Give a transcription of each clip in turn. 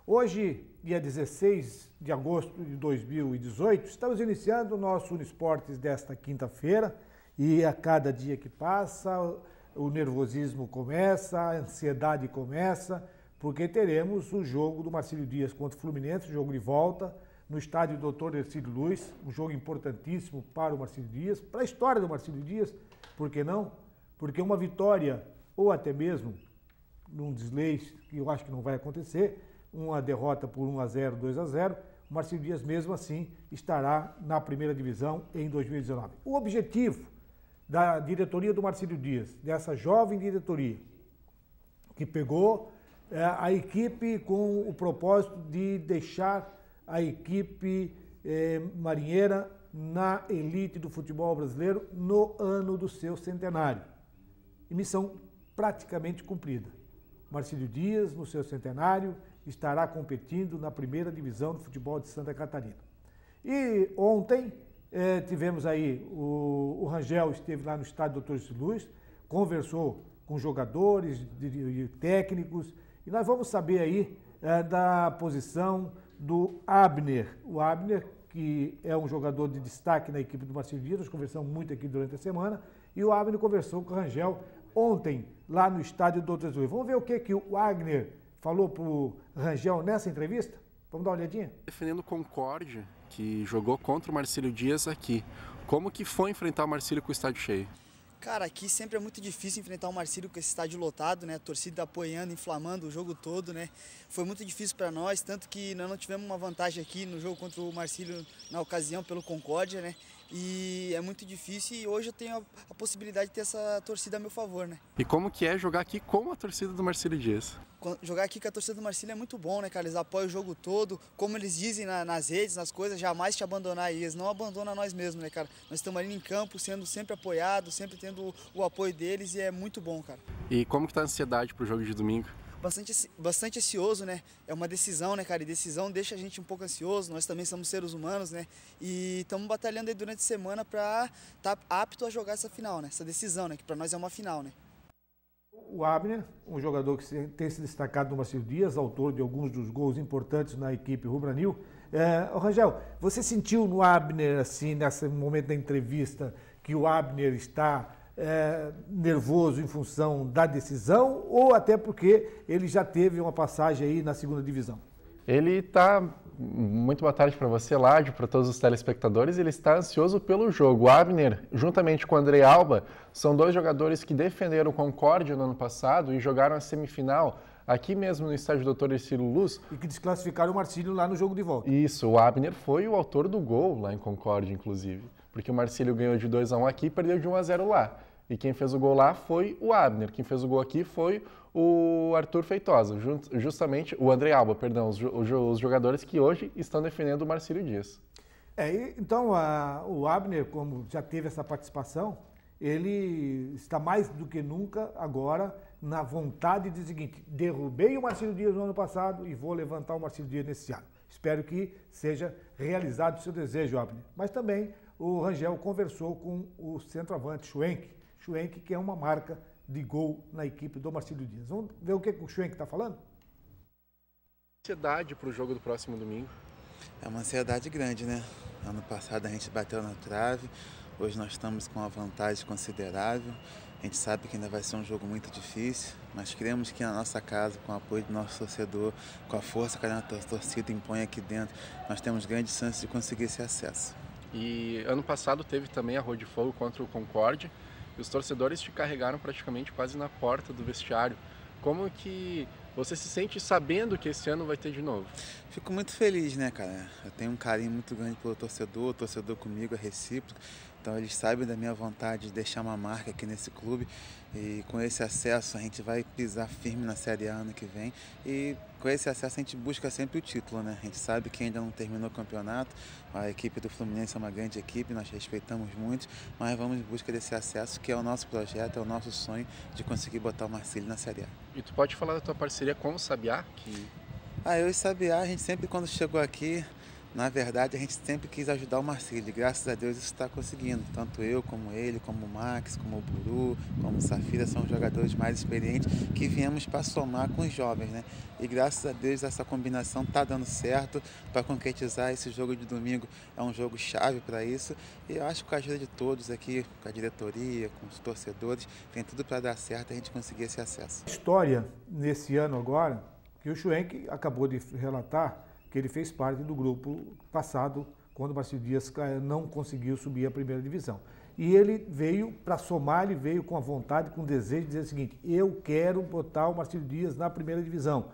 Hoje, dia 16 de agosto de 2018, estamos iniciando o nosso Unesportes desta quinta-feira e a cada dia que passa o nervosismo começa, a ansiedade começa, porque teremos o jogo do Marcílio Dias contra o Fluminense, jogo de volta, no estádio Dr. Ercílio Luz, um jogo importantíssimo para o Marcílio Dias, para a história do Marcílio Dias, por que não? Porque uma vitória, ou até mesmo num desleixo, que eu acho que não vai acontecer, uma derrota por 1-0, 2-0, o Marcílio Dias mesmo assim estará na primeira divisão em 2019. O objetivo da diretoria do Marcílio Dias, dessa jovem diretoria, que pegou a equipe com o propósito de deixar a equipe marinheira na elite do futebol brasileiro no ano do seu centenário. E missão praticamente cumprida. Marcílio Dias, no seu centenário, estará competindo na primeira divisão do futebol de Santa Catarina. E ontem tivemos aí, o Rangel esteve lá no estádio Dr. Ercílio Luz, conversou com jogadores e técnicos, e nós vamos saber aí da posição do Abner. O Abner, que é um jogador de destaque na equipe do Marcílio Dias, nós conversamos muito aqui durante a semana, e o Abner conversou com o Rangel ontem, lá no estádio do Dr. Ercílio Luz. Vamos ver o que o Abner falou para o Rangel nessa entrevista? Vamos dar uma olhadinha? Defendendo o Concórdia, que jogou contra o Marcílio Dias aqui. Como que foi enfrentar o Marcílio com o estádio cheio? Cara, aqui sempre é muito difícil enfrentar o Marcílio com esse estádio lotado, né? A torcida apoiando, inflamando o jogo todo, né? Foi muito difícil para nós, tanto que nós não tivemos uma vantagem aqui no jogo contra o Marcílio na ocasião pelo Concórdia, né? E é muito difícil e hoje eu tenho a possibilidade de ter essa torcida a meu favor, né? E como que é jogar aqui com a torcida do Marcílio Dias? Jogar aqui com a torcida do Marcílio é muito bom, né, cara? Eles apoiam o jogo todo, como eles dizem nas redes, nas coisas, jamais te abandonar. E eles não abandonam nós mesmos, né, cara? Nós estamos ali em campo, sendo sempre apoiados, sempre tendo o apoio deles e é muito bom, cara. E como que tá a ansiedade pro jogo de domingo? Bastante ansioso, né? É uma decisão, né, cara? E decisão deixa a gente um pouco ansioso. Nós também somos seres humanos, né? E estamos batalhando aí durante a semana para estar apto a jogar essa final, né? Essa decisão, né? Que para nós é uma final, né? O Abner, um jogador que tem se destacado no Marcílio Dias, autor de alguns dos gols importantes na equipe rubro-negro. Rangel, você sentiu no Abner, assim, nesse momento da entrevista, que o Abner está nervoso em função da decisão ou até porque ele já teve uma passagem aí na segunda divisão? Ele está, muito boa tarde para você, Ládio, para todos os telespectadores, ele está ansioso pelo jogo. O Abner, juntamente com o Andrei Alba, são dois jogadores que defenderam o Concórdia no ano passado e jogaram a semifinal aqui mesmo no estádio Dr. Ercílio Luz. E que desclassificaram o Marcílio lá no jogo de volta. Isso, o Abner foi o autor do gol lá em Concórdia, inclusive, porque o Marcílio ganhou de 2-1 aqui e perdeu de 1-0 lá. E quem fez o gol lá foi o Abner, quem fez o gol aqui foi o Arthur Feitosa, justamente o Andrei Alba, perdão, os jogadores que hoje estão defendendo o Marcílio Dias. Então o Abner, como já teve essa participação, ele está mais do que nunca agora na vontade de dizer o seguinte: derrubei o Marcílio Dias no ano passado e vou levantar o Marcílio Dias nesse ano. Espero que seja realizado o seu desejo, Abner. Mas também o Rangel conversou com o centroavante Schwenk, que é uma marca de gol na equipe do Marcílio Dias. Vamos ver o que o Schwenk está falando? Ansiedade para o jogo do próximo domingo? É uma ansiedade grande, né? Ano passado a gente bateu na trave, hoje nós estamos com uma vantagem considerável. A gente sabe que ainda vai ser um jogo muito difícil, mas cremos que na nossa casa, com o apoio do nosso torcedor, com a força que a nossa torcida impõe aqui dentro, nós temos grandes chances de conseguir esse acesso. E ano passado teve também a Rua de Fogo contra o Concórdia, e os torcedores te carregaram praticamente quase na porta do vestiário. Como que você se sente sabendo que esse ano vai ter de novo? Fico muito feliz, né, cara? Eu tenho um carinho muito grande pelo torcedor, o torcedor comigo é recíproco. Então eles sabem da minha vontade de deixar uma marca aqui nesse clube e com esse acesso a gente vai pisar firme na Série A ano que vem e com esse acesso a gente busca sempre o título, né? A gente sabe que ainda não terminou o campeonato, a equipe do Fluminense é uma grande equipe, nós respeitamos muito, mas vamos em busca desse acesso que é o nosso projeto, é o nosso sonho de conseguir botar o Marcílio na Série A. E tu pode falar da tua parceria com o Sabiá? Eu e o Sabiá, a gente sempre quando chegou aqui, Na verdade, a gente sempre quis ajudar o Marcílio, e graças a Deus isso está conseguindo. Tanto eu, como ele, como o Max, como o Buru, como o Safira, são jogadores mais experientes que viemos para somar com os jovens, né? E graças a Deus essa combinação está dando certo para concretizar esse jogo de domingo. É um jogo chave para isso e eu acho que com a ajuda de todos aqui, com a diretoria, com os torcedores, tem tudo para dar certo e a gente conseguir esse acesso. História nesse ano agora, que o Schwenk acabou de relatar, que ele fez parte do grupo passado, quando o Marcílio Dias não conseguiu subir à primeira divisão. E ele veio para somar, ele veio com a vontade, com o desejo de dizer o seguinte: eu quero botar o Marcílio Dias na primeira divisão.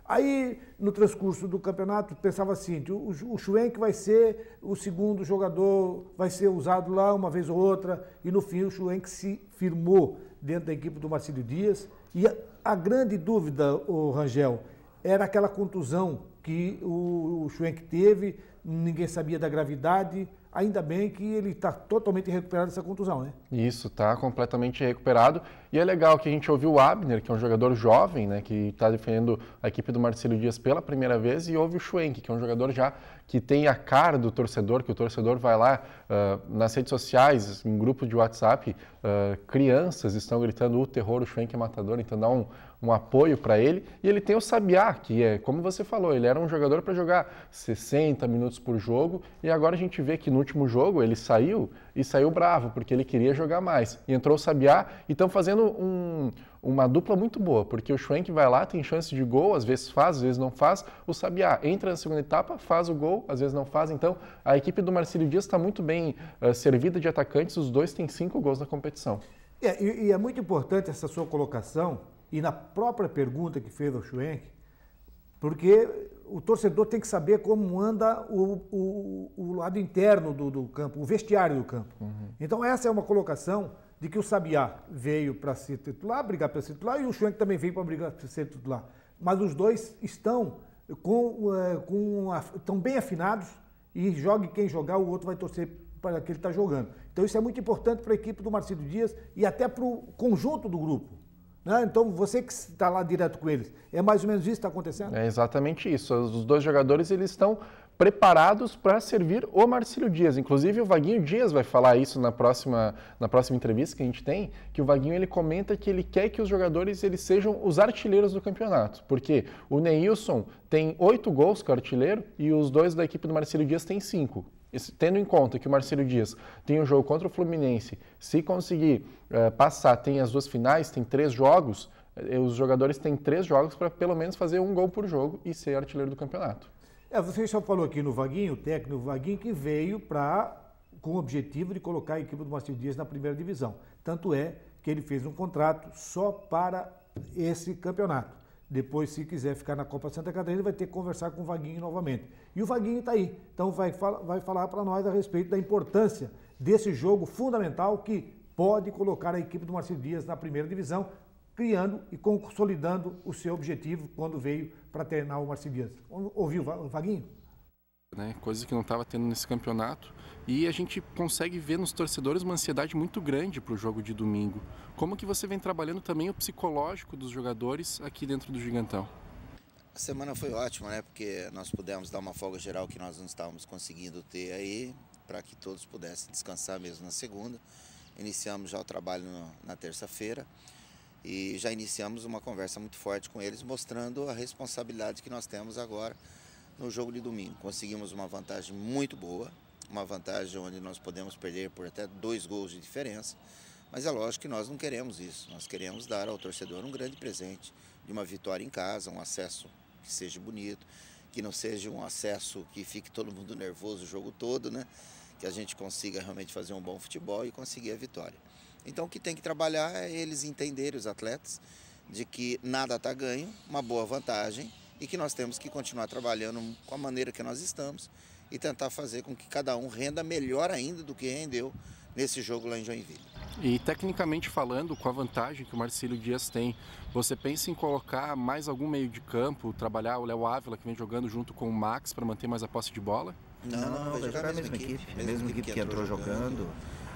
Aí, no transcurso do campeonato, pensava assim, o Schwenk vai ser o segundo jogador, vai ser usado lá uma vez ou outra, e no fim o Schwenk se firmou dentro da equipe do Marcílio Dias. E a grande dúvida, o Rangel, era aquela contusão que o Schwenk teve, ninguém sabia da gravidade, ainda bem que ele está totalmente recuperado dessa contusão, né? Isso, está completamente recuperado. E é legal que a gente ouviu o Abner, que é um jogador jovem, né, que está defendendo a equipe do Marcílio Dias pela primeira vez, e ouve o Schwenk, que é um jogador já que tem a cara do torcedor, que o torcedor vai lá nas redes sociais, em grupo de WhatsApp, crianças estão gritando o terror, o Schwenk é matador, então dá um apoio para ele. E ele tem o Sabiá, que é, como você falou, ele era um jogador para jogar 60 minutos por jogo, e agora a gente vê que no último jogo ele saiu bravo, porque ele queria jogar mais. E entrou o Sabiá e estão fazendo uma dupla muito boa, porque o Schwenk vai lá, tem chance de gol, às vezes faz, às vezes não faz. O Sabiá entra na segunda etapa, faz o gol, às vezes não faz. Então, a equipe do Marcílio Dias está muito bem servida de atacantes, os dois têm 5 gols na competição. E é muito importante essa sua colocação, e na própria pergunta que fez ao Schwenk, porque o torcedor tem que saber como anda o lado interno do campo, o vestiário do campo. Uhum. Então essa é uma colocação de que o Sabiá veio para ser titular, brigar para ser titular, e o Schwenk também veio para brigar para ser titular. Mas os dois estão estão bem afinados, e jogue quem jogar, o outro vai torcer para que ele está jogando. Então isso é muito importante para a equipe do Marcílio Dias e até para o conjunto do grupo. Então, você que está lá direto com eles, é mais ou menos isso que está acontecendo? É exatamente isso. Os dois jogadores eles estão preparados para servir o Marcílio Dias. Inclusive, o Vaguinho Dias vai falar isso na próxima entrevista que a gente tem, que o Vaguinho ele comenta que ele quer que os jogadores eles sejam os artilheiros do campeonato, porque o Neilson tem 8 gols, que é o artilheiro, e os dois da equipe do Marcílio Dias têm 5. Tendo em conta que o Marcílio Dias tem um jogo contra o Fluminense, se conseguir passar, tem as 2 finais, tem 3 jogos, os jogadores têm 3 jogos para pelo menos fazer 1 gol por jogo e ser artilheiro do campeonato. Você só falou aqui no Vaguinho, o técnico Vaguinho, que veio com o objetivo de colocar a equipe do Marcílio Dias na primeira divisão. Tanto é que ele fez um contrato só para esse campeonato. Depois, se quiser ficar na Copa Santa Catarina, ele vai ter que conversar com o Vaguinho novamente. E o Vaguinho está aí. Então, vai falar para nós a respeito da importância desse jogo fundamental que pode colocar a equipe do Marcílio Dias na primeira divisão, criando e consolidando o seu objetivo quando veio para treinar o Marcílio Dias. Ouviu o Vaguinho? Coisa que não estava tendo nesse campeonato. E a gente consegue ver nos torcedores uma ansiedade muito grande para o jogo de domingo. Como que você vem trabalhando também o psicológico dos jogadores aqui dentro do Gigantão? A semana foi ótima, né? Porque nós pudemos dar uma folga geral que nós não estávamos conseguindo ter aí, para que todos pudessem descansar mesmo na segunda. Iniciamos já o trabalho na terça-feira e já iniciamos uma conversa muito forte com eles, mostrando a responsabilidade que nós temos agora no jogo de domingo. Conseguimos uma vantagem muito boa, uma vantagem onde nós podemos perder por até 2 gols de diferença, mas é lógico que nós não queremos isso. Nós queremos dar ao torcedor um grande presente de uma vitória em casa, um acesso que seja bonito, que não seja um acesso que fique todo mundo nervoso o jogo todo, né? Que a gente consiga realmente fazer um bom futebol e conseguir a vitória. Então o que tem que trabalhar é eles entenderem, os atletas, de que nada está ganho, uma boa vantagem, e que nós temos que continuar trabalhando com a maneira que nós estamos e tentar fazer com que cada um renda melhor ainda do que rendeu nesse jogo lá em Joinville. E tecnicamente falando, com a vantagem que o Marcílio Dias tem, você pensa em colocar mais algum meio de campo, trabalhar o Léo Ávila, que vem jogando junto com o Max para manter mais a posse de bola? Não, vai jogar a mesma equipe. A mesma equipe que entrou jogando.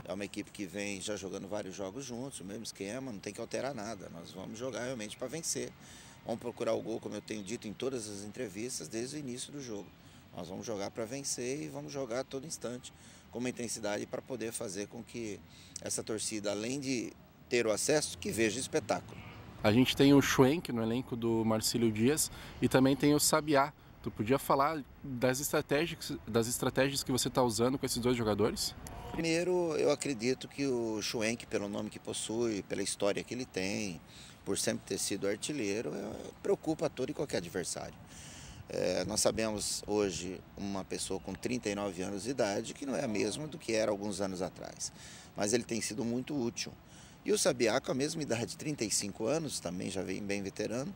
É uma equipe que vem já jogando vários jogos juntos, o mesmo esquema, não tem que alterar nada. Nós vamos jogar realmente para vencer. Vamos procurar o gol, como eu tenho dito em todas as entrevistas, desde o início do jogo. Nós vamos jogar para vencer e vamos jogar a todo instante com uma intensidade para poder fazer com que essa torcida, além de ter o acesso, que veja o espetáculo. A gente tem o Schwenk no elenco do Marcílio Dias e também tem o Sabiá. Tu podia falar das estratégias que você está usando com esses dois jogadores? Primeiro, eu acredito que o Schwenk, pelo nome que possui, pela história que ele tem, por sempre ter sido artilheiro, preocupa todo e qualquer adversário. Nós sabemos hoje uma pessoa com 39 anos de idade que não é a mesma do que era alguns anos atrás, mas ele tem sido muito útil. E o Sabiá, com a mesma idade, 35 anos, também já vem bem veterano,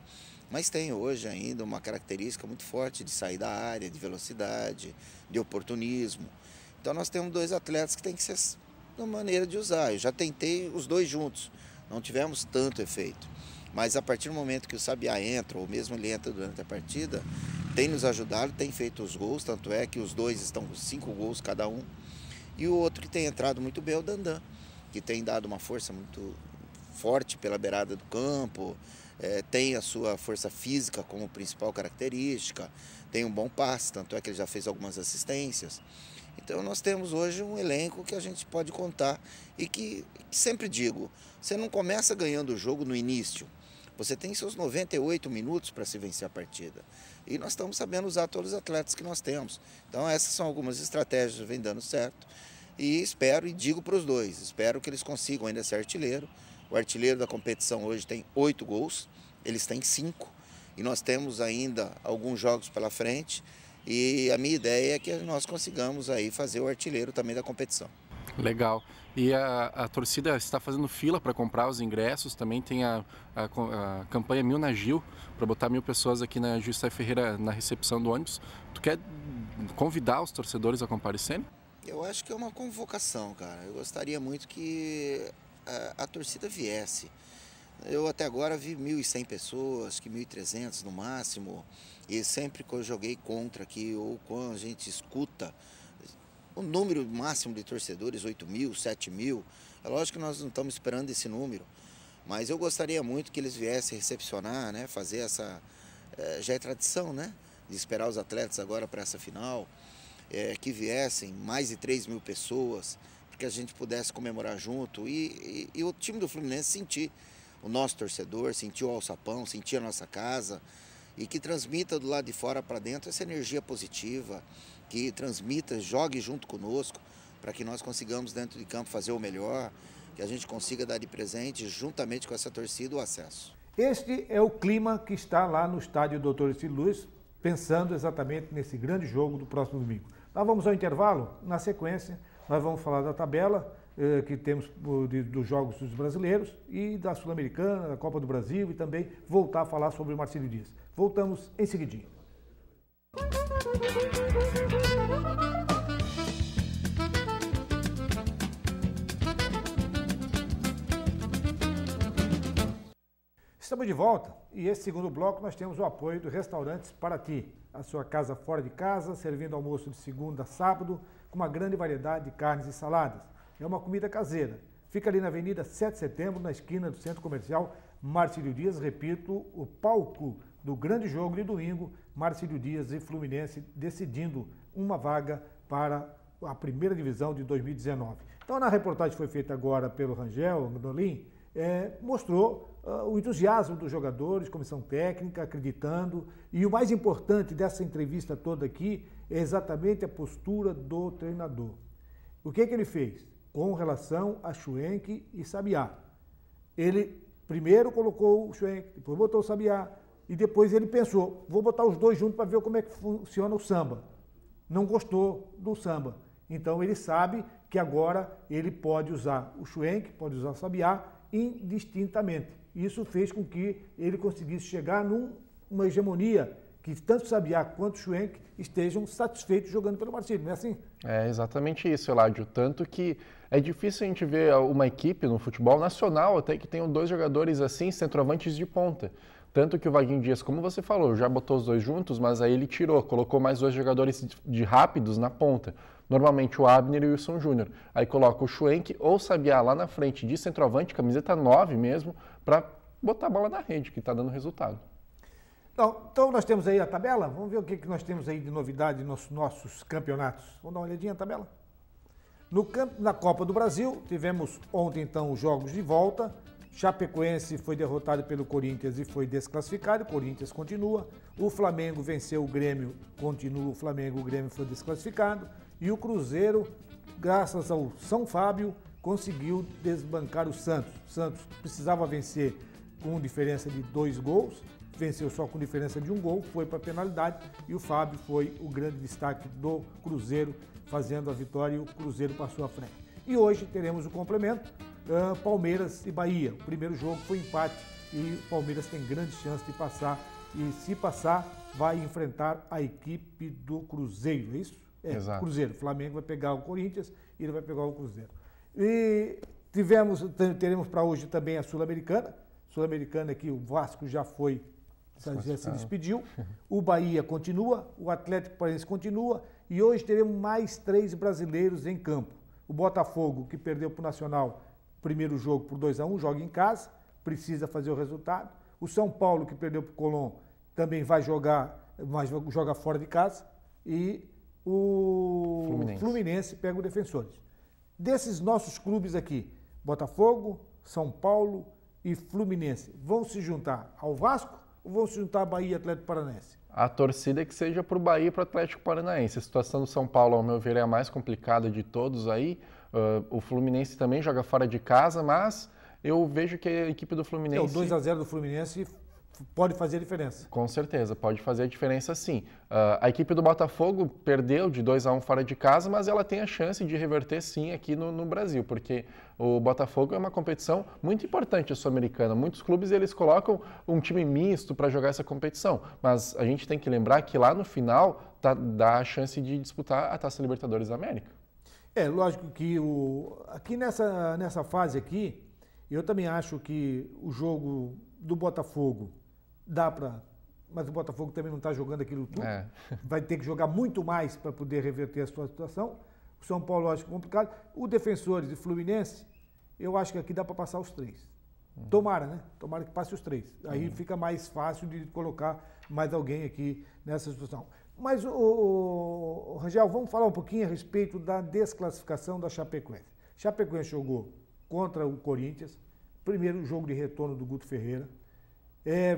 mas tem hoje ainda uma característica muito forte de sair da área, de velocidade, de oportunismo. Então nós temos dois atletas que tem que ser uma maneira de usar. Eu já tentei os dois juntos, não tivemos tanto efeito. Mas a partir do momento que o Sabiá entra, ou mesmo ele entra durante a partida, tem nos ajudado, tem feito os gols, tanto é que os dois estão com 5 gols cada um. E o outro que tem entrado muito bem é o Dandan, que tem dado uma força muito forte pela beirada do campo, tem a sua força física como principal característica, tem um bom passe, tanto é que ele já fez algumas assistências. Então nós temos hoje um elenco que a gente pode contar e que sempre digo, você não começa ganhando o jogo no início, você tem seus 98 minutos para se vencer a partida. E nós estamos sabendo usar todos os atletas que nós temos. Então essas são algumas estratégias que vêm dando certo. E espero, e digo para os dois, espero que eles consigam ainda ser artilheiro. O artilheiro da competição hoje tem 8 gols, eles têm 5. E nós temos ainda alguns jogos pela frente. E a minha ideia é que nós consigamos aí fazer o artilheiro também da competição. Legal. E a torcida está fazendo fila para comprar os ingressos, também tem a campanha 1000 na Gil, para botar 1000 pessoas aqui na Gil Saif Ferreira na recepção do ônibus. Tu quer convidar os torcedores a comparecerem? Eu acho que é uma convocação, cara. Eu gostaria muito que a torcida viesse. Eu até agora vi 1.100 pessoas, que 1.300 no máximo, e sempre que eu joguei contra aqui, ou quando a gente escuta o número máximo de torcedores, 8.000, 7.000, é lógico que nós não estamos esperando esse número, mas eu gostaria muito que eles viessem recepcionar, né, fazer essa, já é tradição, né, de esperar os atletas agora para essa final, que viessem mais de 3.000 pessoas, para que a gente pudesse comemorar junto e o time do Fluminense sentir o nosso torcedor, sentir o alçapão, sentir a nossa casa e que transmita do lado de fora para dentro essa energia positiva, que transmita, jogue junto conosco, para que nós consigamos dentro de campo fazer o melhor, que a gente consiga dar de presente, juntamente com essa torcida, o acesso. Este é o clima que está lá no estádio Dr. Ercílio Luz, pensando exatamente nesse grande jogo do próximo domingo. Nós vamos ao intervalo, na sequência nós vamos falar da tabela que temos dos Jogos dos Brasileiros e da Sul-Americana, da Copa do Brasil e também voltar a falar sobre o Marcílio Dias. Voltamos em seguidinho. Estamos de volta e esse segundo bloco nós temos o apoio do Restaurantes Paraty, a sua casa fora de casa, servindo almoço de segunda a sábado, com uma grande variedade de carnes e saladas. É uma comida caseira. Fica ali na Avenida 7 de Setembro, na esquina do Centro Comercial Marcílio Dias, repito, o palco do grande jogo de domingo, Marcílio Dias e Fluminense decidindo uma vaga para a primeira divisão de 2019. Então, na reportagem que foi feita agora pelo Rangel Nolim, mostrou o entusiasmo dos jogadores, comissão técnica, acreditando, e o mais importante dessa entrevista toda aqui é exatamente a postura do treinador. O que ele fez com relação a Schwenk e Sabiá? Ele primeiro colocou o Schwenk, depois botou o Sabiá, e depois ele pensou, vou botar os dois juntos para ver como é que funciona o samba. Não gostou do samba. Então ele sabe que agora ele pode usar o Schwenk, pode usar o Sabiá indistintamente. Isso fez com que ele conseguisse chegar numa hegemonia que tanto o Sabiá quanto o Schwenk estejam satisfeitos jogando pelo Marcílio, não é assim? É exatamente isso, Eládio. Tanto que é difícil a gente ver uma equipe no futebol nacional até que tenham dois jogadores assim, centroavantes de ponta. Tanto que o Vaguinho Dias, como você falou, já botou os dois juntos, mas aí ele tirou, colocou mais dois jogadores de rápidos na ponta. Normalmente o Abner e o Wilson Júnior. Aí coloca o Schwenk ou o Sabiá lá na frente de centroavante, camiseta 9 mesmo, para botar a bola na rede, que está dando resultado. Então nós temos aí a tabela, vamos ver o que nós temos aí de novidade nos nossos campeonatos. Vamos dar uma olhadinha na tabela? Na Copa do Brasil, tivemos ontem então os jogos de volta. Chapecoense foi derrotado pelo Corinthians e foi desclassificado, o Corinthians continua. O Flamengo venceu o Grêmio, continua o Flamengo, o Grêmio foi desclassificado. E o Cruzeiro, graças ao São Fábio, conseguiu desbancar o Santos. O Santos precisava vencer com diferença de 2 gols, venceu só com diferença de 1 gol, foi para a penalidade e o Fábio foi o grande destaque do Cruzeiro, fazendo a vitória e o Cruzeiro passou à frente. E hoje teremos o complemento, Palmeiras e Bahia. O primeiro jogo foi empate e o Palmeiras tem grande chance de passar e se passar vai enfrentar a equipe do Cruzeiro, é isso? Exato. Cruzeiro. O Flamengo vai pegar o Corinthians e ele vai pegar o Cruzeiro. E teremos para hoje também a Sul-Americana. Sul-Americana que o Vasco já se despediu. O Bahia continua, o Atlético Paranaense continua e hoje teremos mais 3 brasileiros em campo. O Botafogo, que perdeu para o Nacional, primeiro jogo por 2-1, joga em casa, precisa fazer o resultado. O São Paulo, que perdeu para o Colón, também vai jogar, mas joga fora de casa. E o Fluminense pega o Defensores. Desses nossos clubes aqui, Botafogo, São Paulo e Fluminense, vão se juntar ao Vasco ou vão se juntar a Bahia e Atlético Paranaense? A torcida é que seja para o Bahia e para o Atlético Paranaense. A situação do São Paulo, ao meu ver, é a mais complicada de todos aí. O Fluminense também joga fora de casa, mas eu vejo que a equipe do Fluminense... O 2-0 do Fluminense pode fazer a diferença. Com certeza, pode fazer a diferença sim. A equipe do Botafogo perdeu de 2-1 fora de casa, mas ela tem a chance de reverter sim aqui no Brasil, porque o Botafogo é uma competição muito importante a Sul-Americana. Muitos clubes eles colocam um time misto para jogar essa competição, mas a gente tem que lembrar que lá no final dá a chance de disputar a Taça Libertadores da América. É, lógico que aqui nessa fase aqui, eu também acho que o jogo do Botafogo dá para... Mas o Botafogo também não está jogando aquilo tudo. Vai ter que jogar muito mais para poder reverter a sua situação. O São Paulo eu acho complicado. O Defensores e Fluminense, eu acho que aqui dá para passar os 3. Tomara, né? Tomara que passe os 3. Aí fica mais fácil de colocar mais alguém aqui nessa situação. Mas, Rangel, vamos falar um pouquinho a respeito da desclassificação da Chapecoense. Chapecoense jogou contra o Corinthians, primeiro jogo de retorno do Guto Ferreira,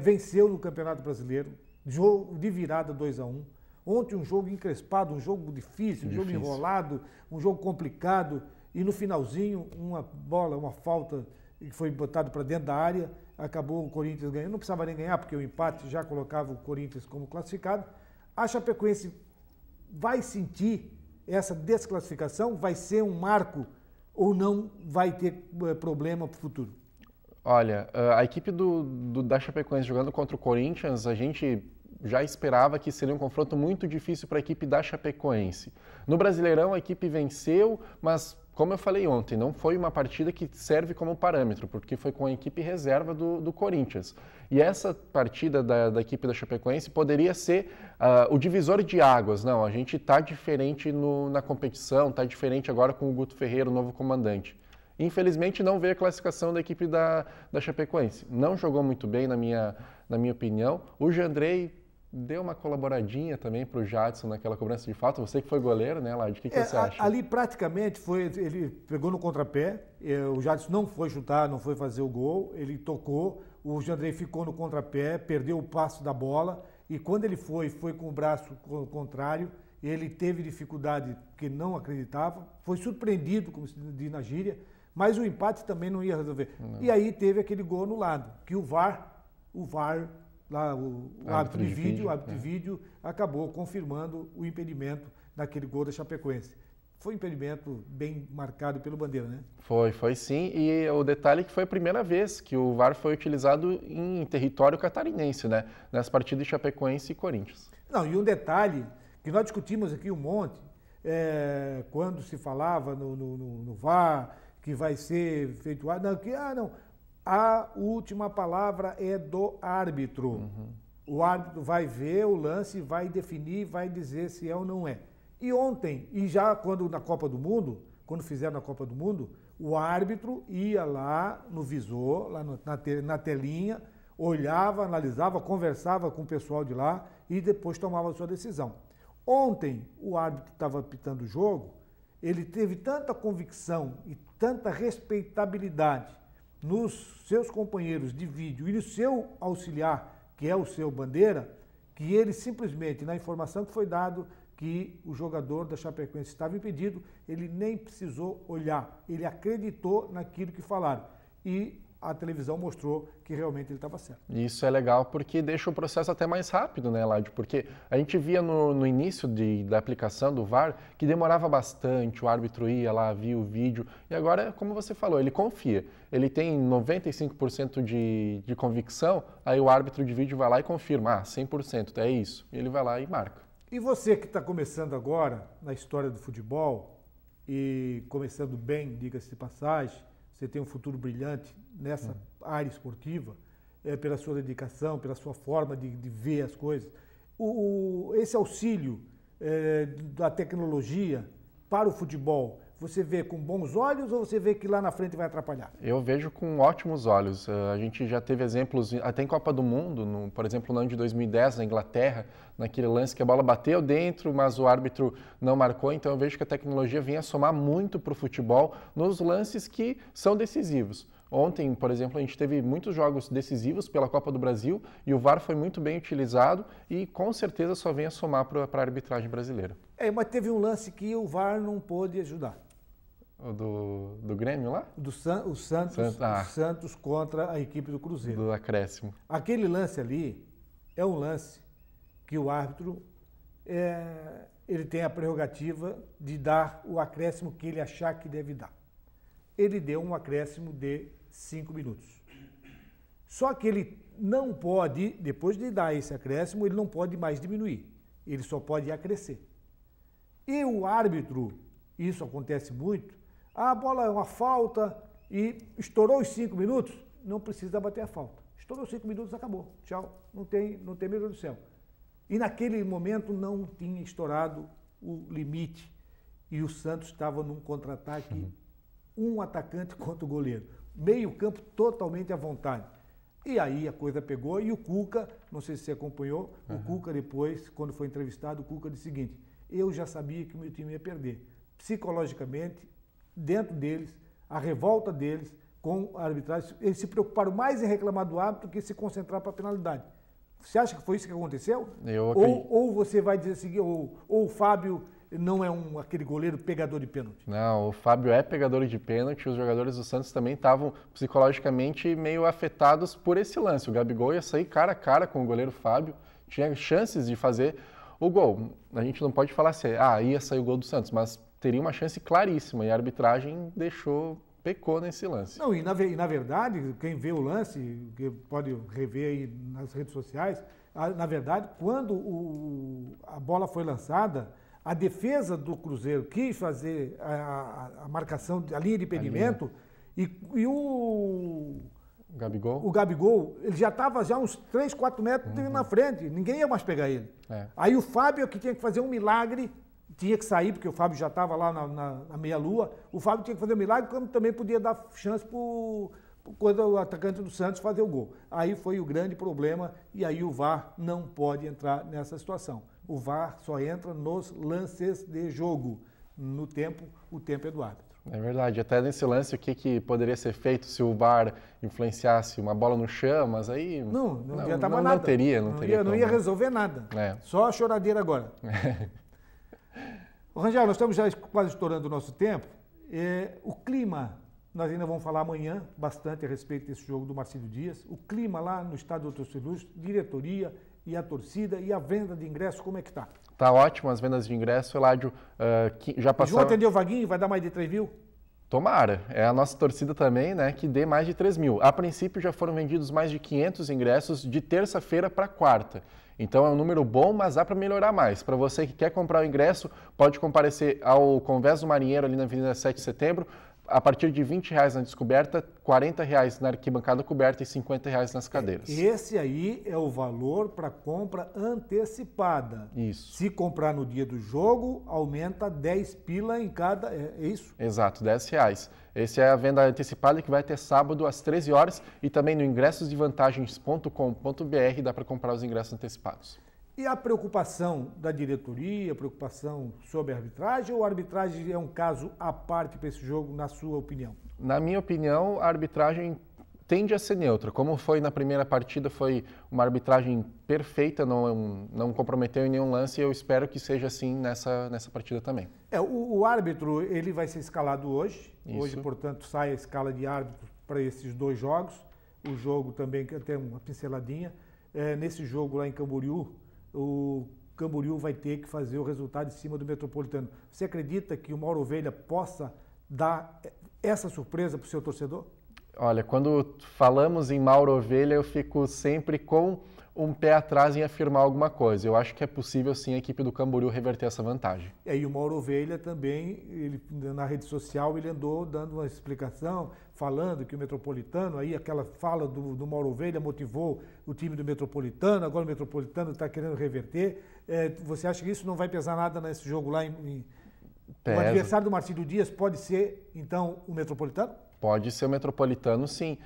venceu no Campeonato Brasileiro, jogo de virada 2-1. Ontem um jogo encrespado, um jogo difícil, um jogo enrolado, um jogo complicado, e no finalzinho uma falta que foi botada para dentro da área, acabou o Corinthians ganhando. Não precisava nem ganhar, porque o empate já colocava o Corinthians como classificado. A Chapecoense vai sentir essa desclassificação? Vai ser um marco ou não vai ter problema para o futuro? Olha, a equipe da Chapecoense jogando contra o Corinthians, a gente já esperava que seria um confronto muito difícil para a equipe da Chapecoense. No Brasileirão, a equipe venceu, mas, como eu falei ontem, não foi uma partida que serve como parâmetro, porque foi com a equipe reserva do Corinthians. E essa partida da equipe da Chapecoense poderia ser o divisor de águas. Não, a gente está diferente na competição, está diferente agora com o Guto Ferreira, o novo comandante. Infelizmente, não veio a classificação da equipe da Chapecoense. Não jogou muito bem, na minha opinião. O Jandrei deu uma colaboradinha também para o Jadson naquela cobrança de falta. Você que foi goleiro, né, Lade? O que você acha? Ali praticamente ele pegou no contrapé, o Jadson não foi chutar, não foi fazer o gol, ele tocou, o Jandrei ficou no contrapé, perdeu o passo da bola e quando ele foi com o braço contrário, ele teve dificuldade que não acreditava, foi surpreendido, como se diz na gíria, mas o empate também não ia resolver. Não. E aí teve aquele gol anulado, que o VAR, lá, o árbitro de vídeo acabou confirmando o impedimento naquele gol da Chapecoense. Foi um impedimento bem marcado pelo Bandeira, né? Foi sim. E o detalhe é que foi a primeira vez que o VAR foi utilizado em território catarinense, né? Nessa partida de Chapecoense e Corinthians. Não, e um detalhe que nós discutimos aqui um monte, quando se falava no VAR, que vai ser feito... A última palavra é do árbitro. Uhum. O árbitro vai ver o lance, vai definir, vai dizer se é ou não é. E ontem, e já quando na Copa do Mundo, quando fizeram na Copa do Mundo, o árbitro ia lá no visor, lá na telinha, olhava, analisava, conversava com o pessoal de lá e depois tomava a sua decisão. Ontem, o árbitro que estava apitando o jogo, ele teve tanta convicção e tanta respeitabilidade nos seus companheiros de vídeo e no seu auxiliar, que é o seu bandeira, que ele simplesmente, na informação que foi dado, que o jogador da Chapecoense estava impedido, ele nem precisou olhar, ele acreditou naquilo que falaram. E a televisão mostrou que realmente ele estava certo. Isso é legal porque deixa o processo até mais rápido, né, Ládio? Porque a gente via no início da aplicação do VAR que demorava bastante, o árbitro ia lá, via o vídeo, e agora, como você falou, ele confia. Ele tem 95% de convicção, aí o árbitro de vídeo vai lá e confirma, 100%, é isso. E ele vai lá e marca. E você que está começando agora na história do futebol, e começando bem, diga-se de passagem, você tem um futuro brilhante nessa área esportiva, pela sua dedicação, pela sua forma de ver as coisas. Esse auxílio da tecnologia para o futebol, você vê com bons olhos ou você vê que lá na frente vai atrapalhar? Eu vejo com ótimos olhos. A gente já teve exemplos, até em Copa do Mundo, por exemplo, no ano de 2010, na Inglaterra, naquele lance que a bola bateu dentro, mas o árbitro não marcou. Então eu vejo que a tecnologia vem a somar muito para o futebol nos lances que são decisivos. Ontem, por exemplo, a gente teve muitos jogos decisivos pela Copa do Brasil e o VAR foi muito bem utilizado e com certeza só vem a somar para a arbitragem brasileira. Mas teve um lance que o VAR não pôde ajudar. O do Grêmio lá? O Santos contra a equipe do Cruzeiro. Do acréscimo. Aquele lance ali é um lance que o árbitro ele tem a prerrogativa de dar o acréscimo que ele achar que deve dar. Ele deu um acréscimo de 5 minutos. Só que ele não pode, depois de dar esse acréscimo, ele não pode mais diminuir. Ele só pode acrescer. E o árbitro, isso acontece muito, a bola é uma falta e estourou os 5 minutos, não precisa bater a falta. Estourou os 5 minutos, acabou. Tchau, não tem meu Deus do céu. E naquele momento não tinha estourado o limite e o Santos estava num contra-ataque, um atacante contra o goleiro. Meio campo totalmente à vontade. E aí a coisa pegou e o Cuca, não sei se você acompanhou, o Cuca depois, quando foi entrevistado, o Cuca disse o seguinte: eu já sabia que o meu time ia perder. Psicologicamente, dentro deles, a revolta deles com a arbitragem, eles se preocuparam mais em reclamar do árbitro do que se concentrar para a penalidade. Você acha que foi isso que aconteceu? Ou você vai dizer assim, ou o Fábio não é aquele goleiro pegador de pênalti? Não, o Fábio é pegador de pênalti, os jogadores do Santos também estavam psicologicamente meio afetados por esse lance. O Gabigol ia sair cara a cara com o goleiro Fábio, tinha chances de fazer o gol. A gente não pode falar assim, ia sair o gol do Santos, mas teria uma chance claríssima e a arbitragem pecou nesse lance. Não, e na verdade, quem vê o lance, que pode rever aí nas redes sociais, na verdade, quando a bola foi lançada, a defesa do Cruzeiro quis fazer a marcação, a linha de impedimento, e o Gabigol, ele já estava uns 3, 4 metros na frente, ninguém ia mais pegar ele. Aí o Fábio, que tinha que fazer um milagre, tinha que sair, porque o Fábio já estava lá na meia-lua, o Fábio tinha que fazer um milagre, como também podia dar chance para o atacante do Santos fazer o gol. Aí foi o grande problema, e aí o VAR não pode entrar nessa situação. O VAR só entra nos lances de jogo. No tempo, o tempo é do árbitro. É verdade. Até nesse lance, o que poderia ser feito se o VAR influenciasse uma bola no chão, mas aí não adiantava nada. Não ia resolver nada. Só a choradeira agora. Rangel, nós estamos já quase estourando o nosso tempo. O clima, nós ainda vamos falar amanhã bastante a respeito desse jogo do Marcílio Dias. O clima lá no estádio Doutor Celúcio, diretoria e a torcida e a venda de ingressos, como é que está? Está ótimo as vendas de ingressos, Eládio. Já passaram... João atendeu o Vaguinho, vai dar mais de 3 mil? Tomara. É a nossa torcida também, né, que dê mais de 3 mil. A princípio já foram vendidos mais de 500 ingressos de terça-feira para quarta. Então é um número bom, mas dá para melhorar mais. Para você que quer comprar o ingresso, pode comparecer ao Convés do Marinheiro ali na Avenida 7 de Setembro. a partir de R$20 na descoberta, R$40 na arquibancada coberta e R$50 nas cadeiras. Esse aí é o valor para compra antecipada. Isso. Se comprar no dia do jogo, aumenta 10 pila em cada... É isso? Exato, R$10. Essa é a venda antecipada que vai ter sábado às 13 horas e também no ingressosdevantagens.com.br dá para comprar os ingressos antecipados. E a preocupação da diretoria, a preocupação sobre a arbitragem, ou a arbitragem é um caso à parte para esse jogo, na sua opinião? Na minha opinião, a arbitragem tende a ser neutra. Como foi na primeira partida, foi uma arbitragem perfeita, não comprometeu em nenhum lance e eu espero que seja assim nessa partida também. O árbitro ele vai ser escalado hoje. Isso. Hoje, portanto, sai a escala de árbitros para esses 2 jogos. O jogo também, que tem uma pinceladinha. Nesse jogo lá em Camboriú, o Camboriú vai ter que fazer o resultado em cima do Metropolitano. Você acredita que o Mauro Ovelha possa dar essa surpresa para o seu torcedor? Olha, quando falamos em Mauro Ovelha, eu fico sempre com um pé atrás em afirmar alguma coisa. Eu acho que é possível sim a equipe do Camboriú reverter essa vantagem. E o Mauro Ovelha também, na rede social, ele andou dando uma explicação, falando que o Metropolitano, aí aquela fala do Mauro Ovelha motivou o time do Metropolitano, agora o Metropolitano está querendo reverter. Você acha que isso não vai pesar nada nesse jogo lá O adversário do Marcílio Dias pode ser, então, o Metropolitano? Pode ser o Metropolitano, sim.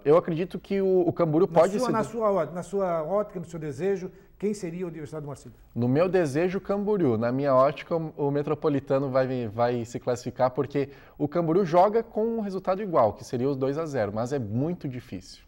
Eu acredito que o Camboriú pode ser... Na sua ótica, no seu desejo, quem seria o adversário do Marcílio? No meu desejo, o Camboriú. Na minha ótica, o Metropolitano vai se classificar, porque o Camboriú joga com um resultado igual, que seria os 2-0, mas é muito difícil.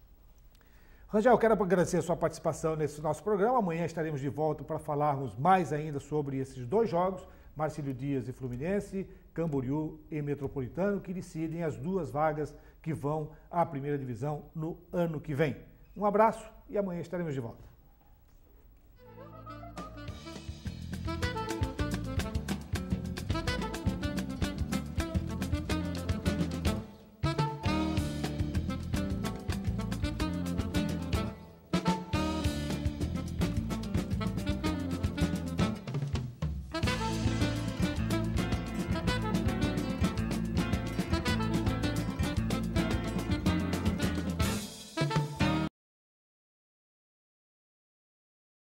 Rangel, quero agradecer a sua participação nesse nosso programa. Amanhã estaremos de volta para falarmos mais ainda sobre esses 2 jogos, Marcílio Dias e Fluminense, Camboriú e Metropolitano, que decidem as 2 vagas que vão à primeira divisão no ano que vem. Um abraço e amanhã estaremos de volta.